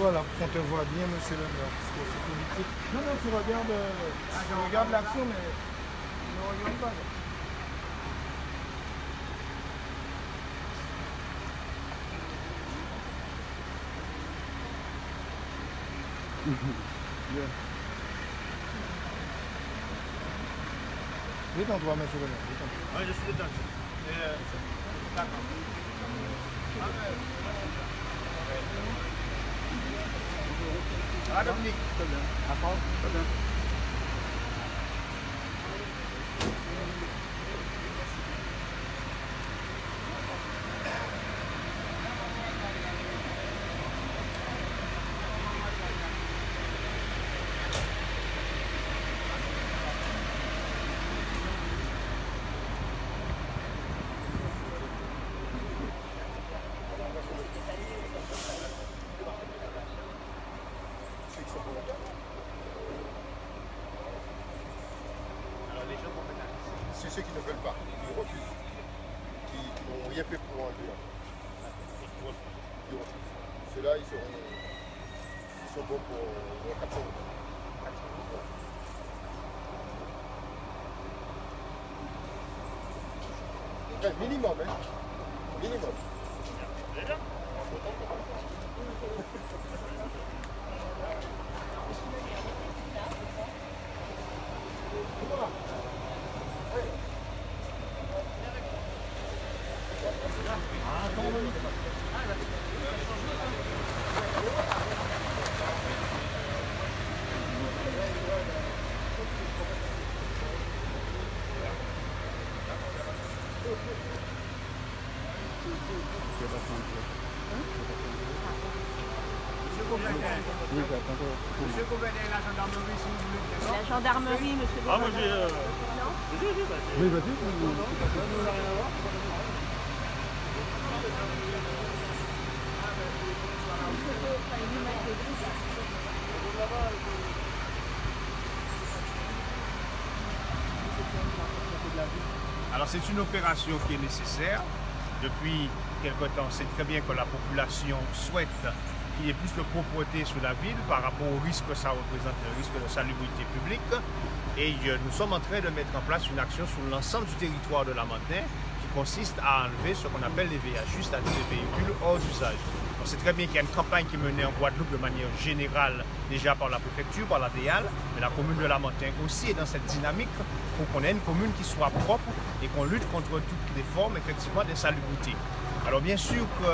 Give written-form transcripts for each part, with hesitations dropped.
Voilà, qu'on te voit bien, monsieur le maire, parce que c'est politique. Non, non, tu regardes l'action, mais ne regarde pas. Yeah. Détends-toi, monsieur le maire, détends-toi. Oui, je suis détendu. D'accord. Ah, Dominique. Très bien. D'accord. Très bien. C'est ceux qui ne veulent pas, qui refusent, qui n'ont rien fait pour enlever. Qui refusent. Ceux-là, ils sont bons pour 400 euros. Enfin, minimum, hein. Minimum. Monsieur Gouverneur, la gendarmerie, si vous voulez. La gendarmerie, monsieur le Ah, moi j'ai. Oui, vas-y. Alors c'est une opération qui est nécessaire. Depuis quelque temps, c'est très bien que la population souhaite qu'il y ait plus de propreté sur la ville par rapport au risque que ça représente, le risque de salubrité publique. Et nous sommes en train de mettre en place une action sur l'ensemble du territoire de la Mantin qui consiste à enlever ce qu'on appelle les VHU, c'est-à-dire les véhicules hors d'usage. On sait très bien qu'il y a une campagne qui est menée en Guadeloupe de manière générale, déjà par la préfecture, par la DEAL, mais la commune de la Mantin aussi est dans cette dynamique pour qu'on ait une commune qui soit propre et qu'on lutte contre toutes les formes, effectivement, d'insalubrité. Alors bien sûr que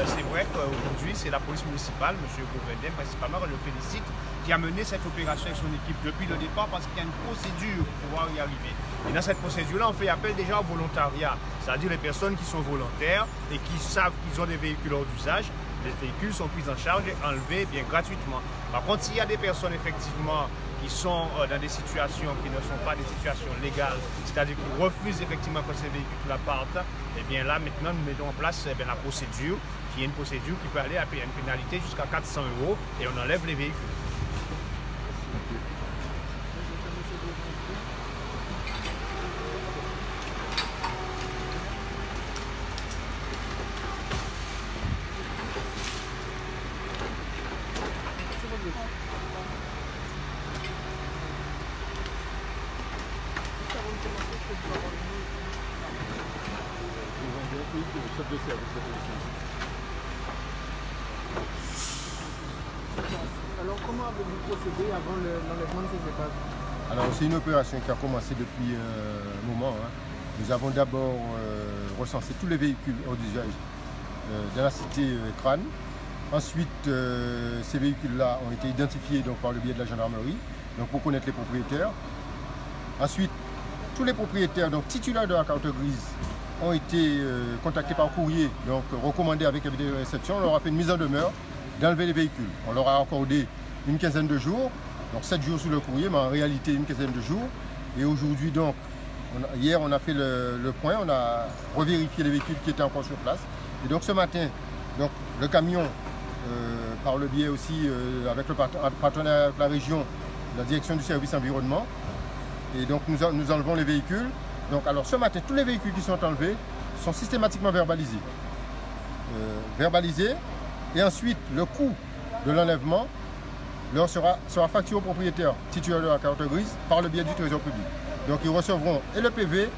c'est vrai qu'aujourd'hui, c'est la police municipale, M. Gouverneur, principalement, je le félicite, qui a mené cette opération avec son équipe depuis le départ parce qu'il y a une procédure pour pouvoir y arriver. Et dans cette procédure-là, on fait appel déjà au volontariat, c'est-à-dire les personnes qui sont volontaires et qui savent qu'ils ont des véhicules hors d'usage. Les véhicules sont pris en charge et enlevés bien gratuitement. Par contre, s'il y a des personnes effectivement qui sont dans des situations qui ne sont pas des situations légales, c'est-à-dire qui refusent effectivement que ces véhicules-là partent, et bien là maintenant nous mettons en place la procédure, qui est une procédure qui peut aller à payer une pénalité jusqu'à 400 € et on enlève les véhicules. Chef de service de police. Alors, comment avez-vous procédé avant l'enlèvement de ces épaves? Alors, c'est une opération qui a commencé depuis un moment. Hein. Nous avons d'abord recensé tous les véhicules hors d'usage de la cité Crâne. Ensuite, ces véhicules-là ont été identifiés donc, par le biais de la gendarmerie, donc pour connaître les propriétaires. Ensuite, tous les propriétaires donc, titulaires de la carte grise ont été contactés par courrier, donc recommandés avec avis de réception. On leur a fait une mise en demeure d'enlever les véhicules. On leur a accordé une quinzaine de jours, donc 7 jours sous le courrier, mais en réalité une quinzaine de jours. Et aujourd'hui, donc, hier on a fait le point, on a revérifié les véhicules qui étaient encore sur place. Et donc ce matin, donc, le camion, par le biais aussi avec le partenariat avec la région, la direction du service environnement, et donc nous enlevons les véhicules. Donc alors ce matin, tous les véhicules qui sont enlevés sont systématiquement verbalisés. Et ensuite, le coût de l'enlèvement leur sera facturé au propriétaire titulaire de la carte grise par le biais du Trésor public. Donc ils recevront et le PV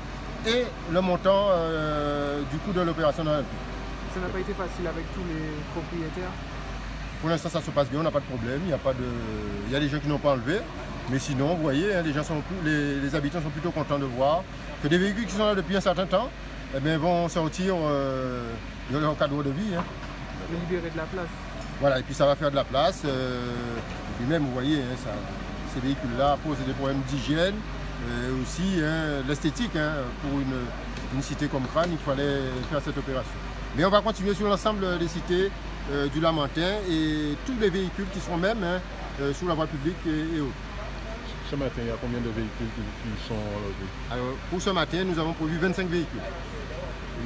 et le montant du coût de l'opération d'enlèvement. Ça n'a pas été facile avec tous les propriétaires? Pour l'instant, ça se passe bien, on n'a pas de problème. Il y a des gens qui n'ont pas enlevé. Mais sinon, vous voyez, hein, les habitants sont plutôt contents de voir que des véhicules qui sont là depuis un certain temps eh bien, vont sortir de leur cadre de vie. Hein. De libérer de la place. Voilà, et puis ça va faire de la place. Et puis même, vous voyez, hein, ces véhicules-là posent des problèmes d'hygiène. Aussi hein, l'esthétique. Hein, pour une cité comme Crâne, il fallait faire cette opération. Mais on va continuer sur l'ensemble des cités du Lamentin et tous les véhicules qui sont même hein, sur la voie publique et autres. Ce matin, il y a combien de véhicules qui sont enlevés? Alors, pour ce matin, nous avons prévu 25 véhicules.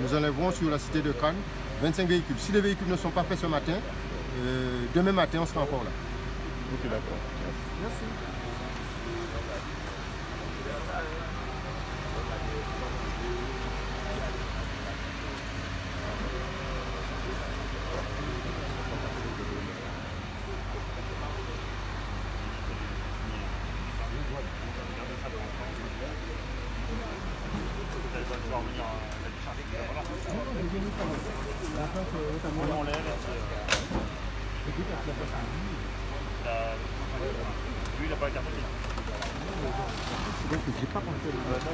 Nous enlèverons sur la cité de Crâne 25 véhicules. Si les véhicules ne sont pas faits ce matin, demain matin, on sera encore là. Ok, d'accord. Merci. Lui, il n'a pas été apporté. Donc, j'ai pas pensé à ça.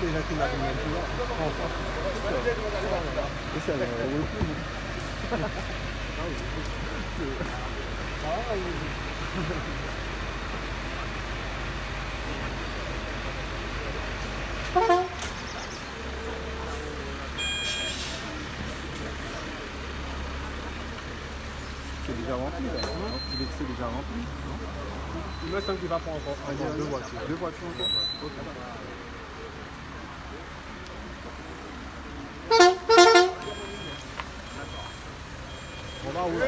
Déjà qu'il m'a donné un peu et ça va c'est déjà rempli là, non? C'est déjà rempli, non? Il me semble qu'il va prendre encore deux voitures. Deux voitures encore? On va où là?